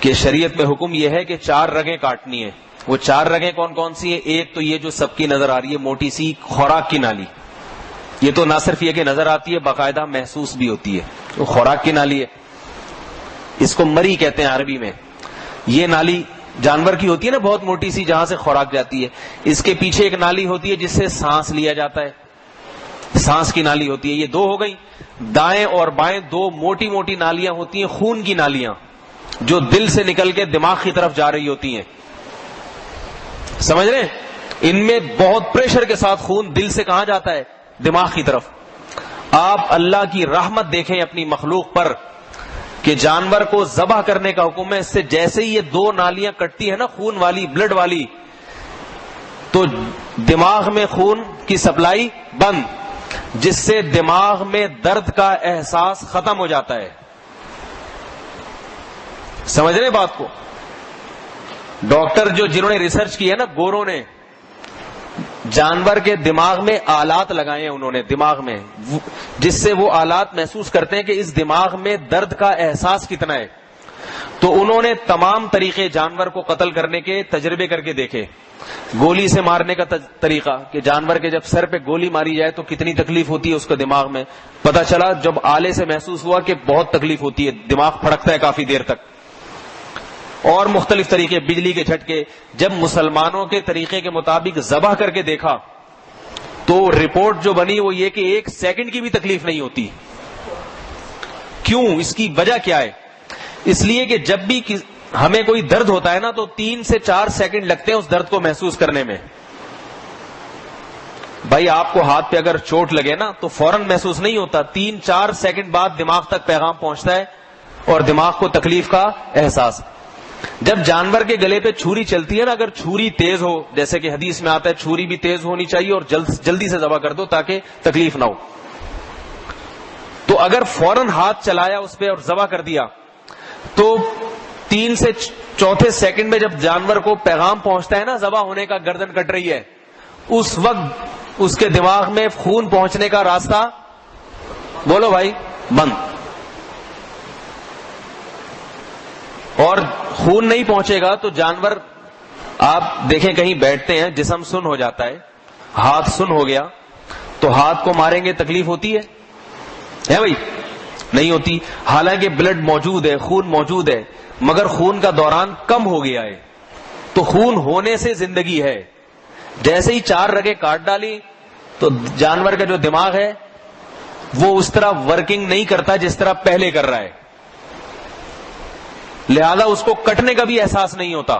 کہ شریعت میں حکم یہ ہے کہ 4 رگیں کاٹنی ہیں. وہ 4 رگیں کون کون سی ہیں؟ ایک تو یہ جو سب کی نظر آ رہی ہے موٹی سی خوراک کی نالی. یہ تو نہ صرف یہ کہ نظر آتی ہے باقاعدہ محسوس بھی ہوتی ہے. وہ خوراک کی نالی ہے, اس کو مری کہتے ہیں عربی میں. یہ نالی جانور کی ہوتی ہے نا, بہت موٹی سی, جہاں سے خوراک جاتی ہے. اس کے پیچھے ایک نالی ہوتی ہے جس سے سانس لیا جاتا ہے, سانس کی نالی ہوتی ہے. یہ 2 ہو گئی. دائیں اور بائیں 2 موٹی موٹی نالیاں ہوتی ہیں, خون کی نالیاں, جو دل سے نکل کے دماغ کی طرف جا رہی ہوتی ہیں. سمجھ رہے ہیں؟ ان میں بہت پریشر کے ساتھ خون دل سے کہاں جاتا ہے؟ دماغ کی طرف. آپ اللہ کی رحمت دیکھیں اپنی مخلوق پر کہ جانور کو ذبح کرنے کا حکم ہے. اس سے جیسے ہی یہ 2 نالیاں کٹتی ہے نا, خون والی, بلڈ والی, تو دماغ میں خون کی سپلائی بند, جس سے دماغ میں درد کا احساس ختم ہو جاتا ہے. سمجھ رہے بات کو؟ ڈاکٹر جنہوں نے ریسرچ کی ہے نا, گوروں نے, جانور کے دماغ میں آلات لگائے ہیں انہوں نے دماغ میں, جس سے وہ آلات محسوس کرتے ہیں کہ اس دماغ میں درد کا احساس کتنا ہے. تو انہوں نے تمام طریقے جانور کو قتل کرنے کے تجربے کر کے دیکھے. گولی سے مارنے کا طریقہ کہ جانور کے جب سر پہ گولی ماری جائے تو کتنی تکلیف ہوتی ہے اس کو دماغ میں. پتہ چلا جب آلے سے محسوس ہوا کہ بہت تکلیف ہوتی ہے, دماغ پھڑکتا ہے کافی دیر تک. اور مختلف طریقے, بجلی کے جھٹکے. جب مسلمانوں کے طریقے کے مطابق ذبح کر کے دیکھا تو رپورٹ جو بنی وہ یہ کہ 1 سیکنڈ کی بھی تکلیف نہیں ہوتی. کیوں؟ اس کی وجہ کیا ہے؟ اس لیے کہ جب بھی ہمیں کوئی درد ہوتا ہے نا تو 3 سے 4 سیکنڈ لگتے ہیں اس درد کو محسوس کرنے میں. بھائی آپ کو ہاتھ پہ اگر چوٹ لگے نا تو فوراً محسوس نہیں ہوتا, 3-4 سیکنڈ بعد دماغ تک پیغام پہنچتا ہے اور دماغ کو تکلیف کا احساس. جب جانور کے گلے پہ چھری چلتی ہے نا, اگر چھری تیز ہو, جیسے کہ حدیث میں آتا ہے چھری بھی تیز ہونی چاہیے اور جلدی سے ذبح کر دو تاکہ تکلیف نہ ہو, تو اگر فوراً ہاتھ چلایا اس پہ اور ذبح کر دیا تو 3 سے 4 سیکنڈ میں جب جانور کو پیغام پہنچتا ہے نا ذبح ہونے کا, گردن کٹ رہی ہے, اس وقت اس کے دماغ میں خون پہنچنے کا راستہ, بولو بھائی, بند. اور خون نہیں پہنچے گا تو جانور, آپ دیکھیں کہیں بیٹھتے ہیں, جسم سن ہو جاتا ہے, ہاتھ سن ہو گیا تو ہاتھ کو ماریں گے تکلیف ہوتی ہے بھائی؟ نہیں ہوتی. حالانکہ بلڈ موجود ہے, خون موجود ہے, مگر خون کا دوران کم ہو گیا ہے. تو خون ہونے سے زندگی ہے. جیسے ہی 4 رگیں کاٹ ڈالی تو جانور کا جو دماغ ہے وہ اس طرح ورکنگ نہیں کرتا جس طرح پہلے کر رہا ہے, لہذا اس کو کٹنے کا بھی احساس نہیں ہوتا.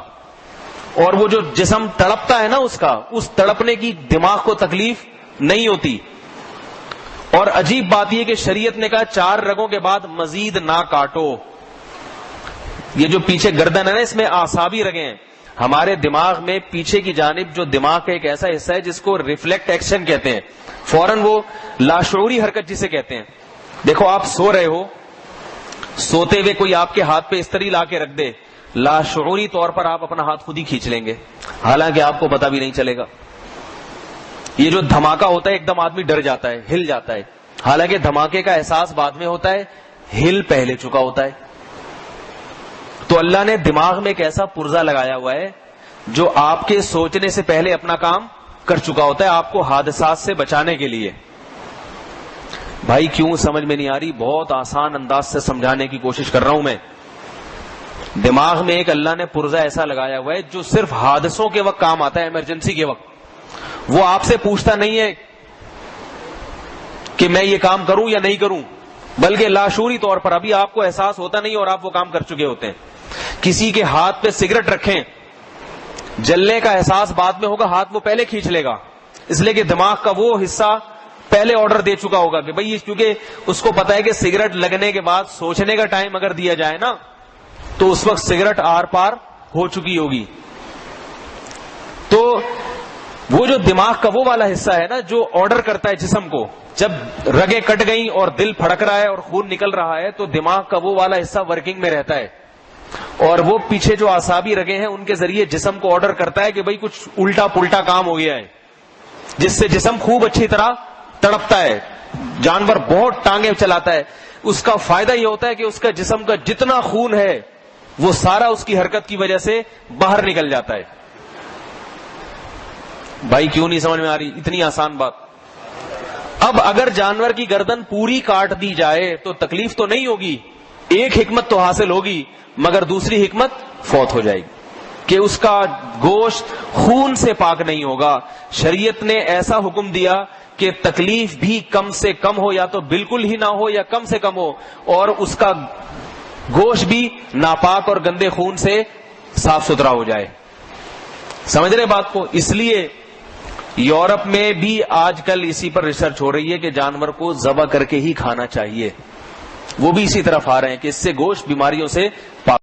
اور وہ جو جسم تڑپتا ہے نا اس تڑپنے کی دماغ کو تکلیف نہیں ہوتی. اور عجیب بات یہ کہ شریعت نے کہا 4 رگوں کے بعد مزید نہ کاٹو. یہ جو پیچھے گردن ہے نا, اس میں اعصابی رگیں ہیں. ہمارے دماغ میں پیچھے کی جانب جو دماغ کا ایک ایسا حصہ ہے جس کو ریفلیکٹ ایکشن کہتے ہیں, فوراً وہ لاشعوری حرکت جسے کہتے ہیں. دیکھو آپ سو رہے ہو, سوتے ہوئے کوئی آپ کے ہاتھ پہ استری لا کے رکھ دے, لاشعوری طور پر آپ اپنا ہاتھ خود ہی کھینچ لیں گے, حالانکہ آپ کو پتا بھی نہیں چلے گا. یہ جو دھماکہ ہوتا ہے ایک دم آدمی ڈر جاتا ہے, ہل جاتا ہے, حالانکہ دھماکے کا احساس بعد میں ہوتا ہے, ہل پہلے چکا ہوتا ہے. تو اللہ نے دماغ میں ایک ایسا پرزہ لگایا ہوا ہے جو آپ کے سوچنے سے پہلے اپنا کام کر چکا ہوتا ہے, آپ کو حادثات سے بچانے کے لیے. بھائی کیوں سمجھ میں نہیں آ رہی؟ بہت آسان انداز سے سمجھانے کی کوشش کر رہا ہوں میں. دماغ میں ایک اللہ نے پرزہ ایسا لگایا ہوا ہے جو صرف حادثوں کے وقت کام آتا ہے, ایمرجنسی کے وقت. وہ آپ سے پوچھتا نہیں ہے کہ میں یہ کام کروں یا نہیں کروں, بلکہ لاشعوری طور پر ابھی آپ کو احساس ہوتا نہیں اور آپ وہ کام کر چکے ہوتے ہیں. کسی کے ہاتھ پہ سگریٹ رکھیں, جلنے کا احساس بعد میں ہوگا, ہاتھ وہ پہلے کھینچ لے گا, اس لیے کہ دماغ کا وہ حصہ پہلے آرڈر دے چکا ہوگا کہ بھئی, کیونکہ اس کو پتا ہے کہ سگریٹ لگنے کے بعد سوچنے کا ٹائم اگر دیا جائے نا تو اس وقت سگریٹ آر پار ہو چکی ہوگی. تو وہ جو دماغ کا وہ والا حصہ ہے نا جو آرڈر کرتا ہے جسم کو, جب رگیں کٹ گئیں اور دل پھڑک رہا ہے اور خون نکل رہا ہے تو دماغ کا وہ والا حصہ ورکنگ میں رہتا ہے, اور وہ پیچھے جو اعصابی رگیں ہیں ان کے ذریعے جسم کو آرڈر کرتا ہے کہ بھئی کچھ الٹا پلٹا کام ہو گیا ہے, جس سے جسم خوب اچھی طرح تڑپتا ہے. جانور بہت ٹانگیں چلاتا ہے, اس کا فائدہ یہ ہوتا ہے کہ اس کا جسم کا جتنا خون ہے وہ سارا اس کی حرکت کی وجہ سے باہر نکل جاتا ہے. بھائی کیوں نہیں سمجھ میں آ رہی؟ اتنی آسان بات. اب اگر جانور کی گردن پوری کاٹ دی جائے تو تکلیف تو نہیں ہوگی, ایک حکمت تو حاصل ہوگی, مگر دوسری حکمت فوت ہو جائے گی کہ اس کا گوشت خون سے پاک نہیں ہوگا. شریعت نے ایسا حکم دیا کہ تکلیف بھی کم سے کم ہو, یا تو بالکل ہی نہ ہو یا کم سے کم ہو, اور اس کا گوشت بھی ناپاک اور گندے خون سے صاف ستھرا ہو جائے. سمجھ رہے بات کو؟ اس لیے یورپ میں بھی آج کل اسی پر ریسرچ ہو رہی ہے کہ جانور کو ذبح کر کے ہی کھانا چاہیے. وہ بھی اسی طرف آ رہے ہیں کہ اس سے گوشت بیماریوں سے پاک